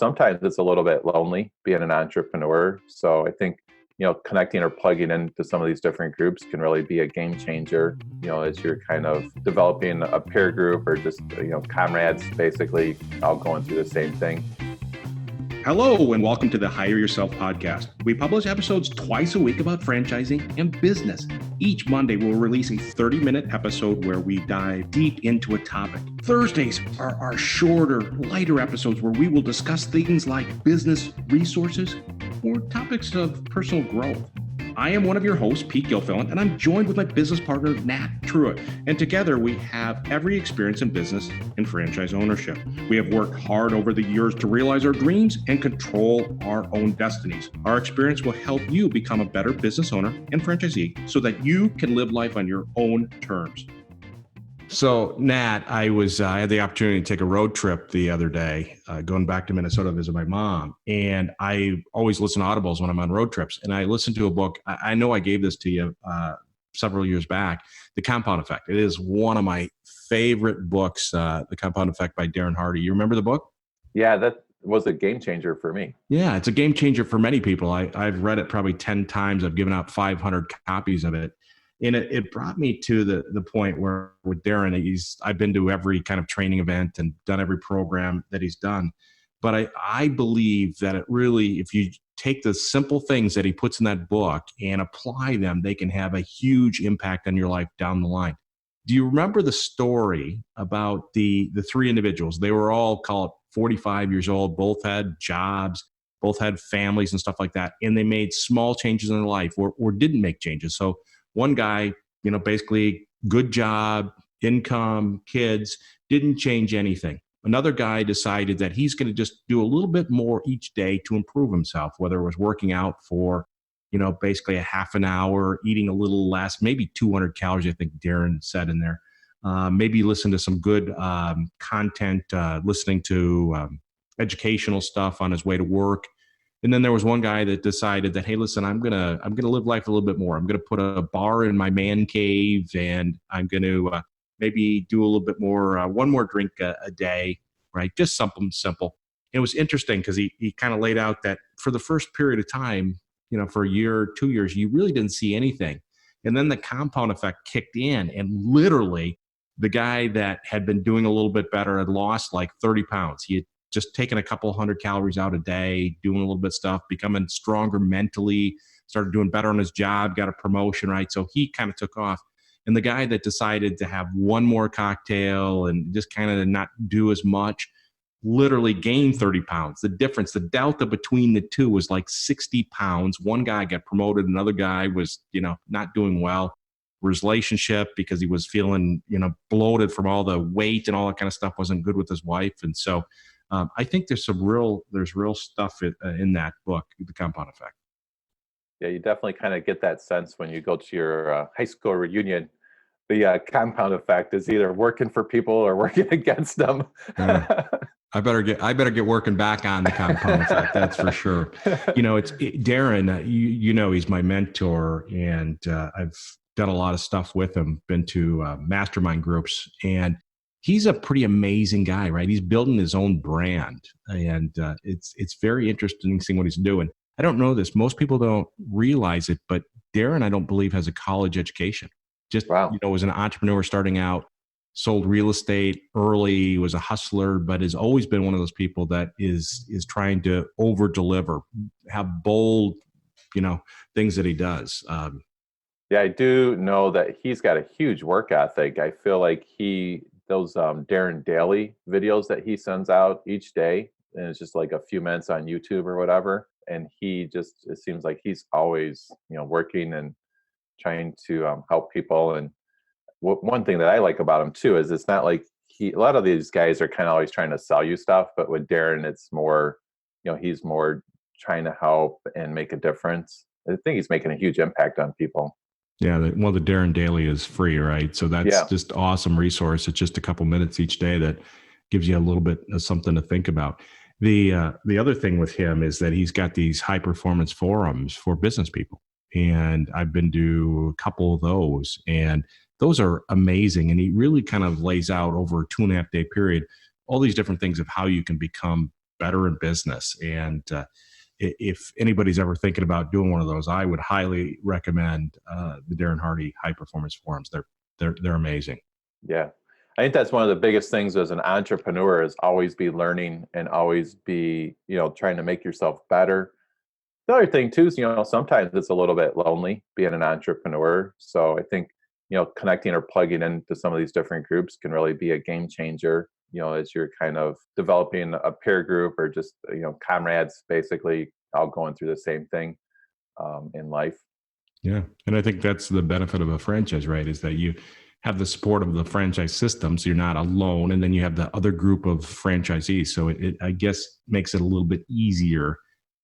sometimes it's a little bit lonely being an entrepreneur. So I think, connecting or plugging into some of these different groups can really be a game changer, as you're kind of developing a peer group or just, comrades basically all going through the same thing. Hello, and welcome to the Hire Yourself podcast. We publish episodes twice a week about franchising and business. Each Monday, we'll release a 30-minute episode where we dive deep into a topic. Thursdays are our shorter, lighter episodes where we will discuss things like business resources or topics of personal growth. I am one of your hosts, Pete Gilfillan, and I'm joined with my business partner, Nat Truitt. And together we have every experience in business and franchise ownership. We have worked hard over the years to realize our dreams and control our own destinies. Our experience will help you become a better business owner and franchisee so that you can live life on your own terms. So, Nat, I had the opportunity to take a road trip the other day, going back to Minnesota to visit my mom. And I always listen to audibles when I'm on road trips. And I listened to a book. I know I gave this to you several years back, The Compound Effect. It is one of my favorite books, The Compound Effect by Darren Hardy. You remember the book? Yeah, that was a game changer for me. Yeah, it's a game changer for many people. I've read it probably 10 times. I've given out 500 copies of it. And it brought me to the point where with Darren, I've been to every kind of training event and done every program that he's done. But I believe that it really, if you take the simple things that he puts in that book and apply them, they can have a huge impact on your life down the line. Do you remember the story about the three individuals? They were all, call it 45 years old, both had jobs, both had families and stuff like that. And they made small changes in their life or didn't make changes. So one guy, basically good job, income, kids, didn't change anything. Another guy decided that he's going to just do a little bit more each day to improve himself, whether it was working out for, basically a half an hour, eating a little less, maybe 200 calories, I think Darren said in there. Maybe listen to some good content, listening to educational stuff on his way to work. And then there was one guy that decided that, hey, listen, I'm gonna live life a little bit more. I'm gonna put a bar in my man cave, and I'm gonna maybe do a little bit more, one more drink a day, right? Just something simple. It was interesting because he kind of laid out that for the first period of time, for a year, 2 years, you really didn't see anything, and then the compound effect kicked in, and literally, the guy that had been doing a little bit better had lost like 30 pounds. He had just taking a couple hundred calories out a day, doing a little bit of stuff, becoming stronger mentally, started doing better on his job, got a promotion, right? So he kind of took off. And the guy that decided to have one more cocktail and just kind of not do as much, literally gained 30 pounds. The difference, the delta between the two was like 60 pounds. One guy got promoted. Another guy was, not doing well. His relationship, because he was feeling, bloated from all the weight and all that kind of stuff, wasn't good with his wife. And so, I think there's real stuff in that book, The Compound Effect. Yeah, you definitely kind of get that sense when you go to your high school reunion. The compound effect is either working for people or working against them. I better get working back on the compound effect. That's for sure. Darren. He's my mentor, and I've done a lot of stuff with him. Been to mastermind groups, and he's a pretty amazing guy, right? He's building his own brand, and it's very interesting seeing what he's doing. I don't know this. Most people don't realize it, but Darren, I don't believe, has a college education. Just, wow. Was an entrepreneur starting out, sold real estate early, was a hustler, but has always been one of those people that is trying to over deliver, have bold, things that he does. Yeah, I do know that he's got a huge work ethic. I feel like those Darren Daily videos that he sends out each day, and it's just like a few minutes on YouTube or whatever. And it seems like he's always, working and trying to help people. And one thing that I like about him too is it's not like a lot of these guys are kind of always trying to sell you stuff, but with Darren, it's more, he's more trying to help and make a difference. I think he's making a huge impact on people. Yeah, the Darren Daily is free, right? So that's just awesome resource. It's just a couple minutes each day that gives you a little bit of something to think about. The other thing with him is that he's got these high performance forums for business people, and I've been to a couple of those, and those are amazing. And he really kind of lays out over a 2.5 day period all these different things of how you can become better in business. And if anybody's ever thinking about doing one of those, I would highly recommend the Darren Hardy High Performance Forums. They're amazing. Yeah. I think that's one of the biggest things as an entrepreneur is always be learning and always be, trying to make yourself better. The other thing too is, sometimes it's a little bit lonely being an entrepreneur. So I think, connecting or plugging into some of these different groups can really be a game changer, as you're kind of developing a peer group or just, comrades basically all going through the same thing in life. Yeah. And I think that's the benefit of a franchise, right? Is that you have the support of the franchise system, so you're not alone. And then you have the other group of franchisees. So it I guess, makes it a little bit easier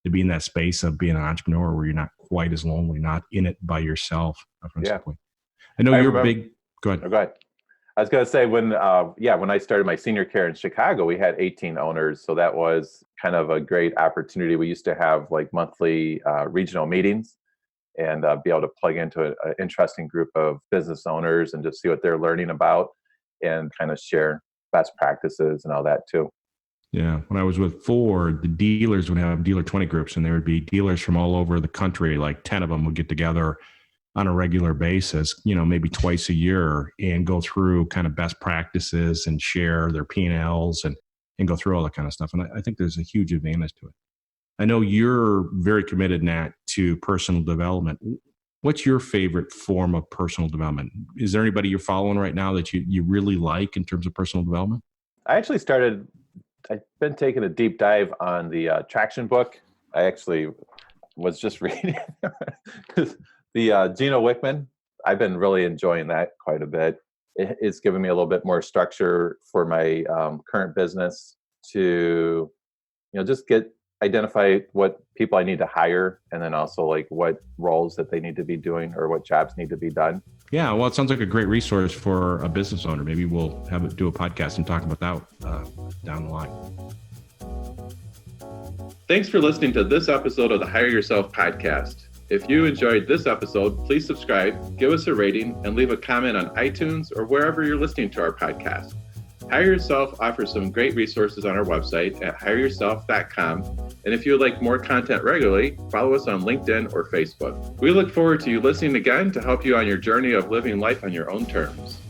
to be in that space of being an entrepreneur where you're not quite as lonely, not in it by yourself. Yeah. I know you're remember, big. Go ahead. Oh, go ahead. I was going to say when I started my senior care in Chicago, we had 18 owners. So that was kind of a great opportunity. We used to have like monthly regional meetings and be able to plug into an interesting group of business owners and just see what they're learning about and kind of share best practices and all that too. Yeah. When I was with Ford, the dealers would have dealer 20 groups, and there would be dealers from all over the country. Like 10 of them would get together on a regular basis, maybe twice a year, and go through kind of best practices and share their P&Ls and go through all that kind of stuff. And I think there's a huge advantage to it. I know you're very committed, Nat, to personal development. What's your favorite form of personal development? Is there anybody you're following right now that you really like in terms of personal development? I've been taking a deep dive on the Traction book. I actually was just reading the Gino Wickman. I've been really enjoying that quite a bit. It's given me a little bit more structure for my current business to, just identify what people I need to hire, and then also like what roles that they need to be doing or what jobs need to be done. Yeah, well, it sounds like a great resource for a business owner. Maybe we'll do a podcast and talk about that down the line. Thanks for listening to this episode of the Hire Yourself podcast. If you enjoyed this episode, please subscribe, give us a rating, and leave a comment on iTunes or wherever you're listening to our podcast. Hire Yourself offers some great resources on our website at hireyourself.com. And if you would like more content regularly, follow us on LinkedIn or Facebook. We look forward to you listening again to help you on your journey of living life on your own terms.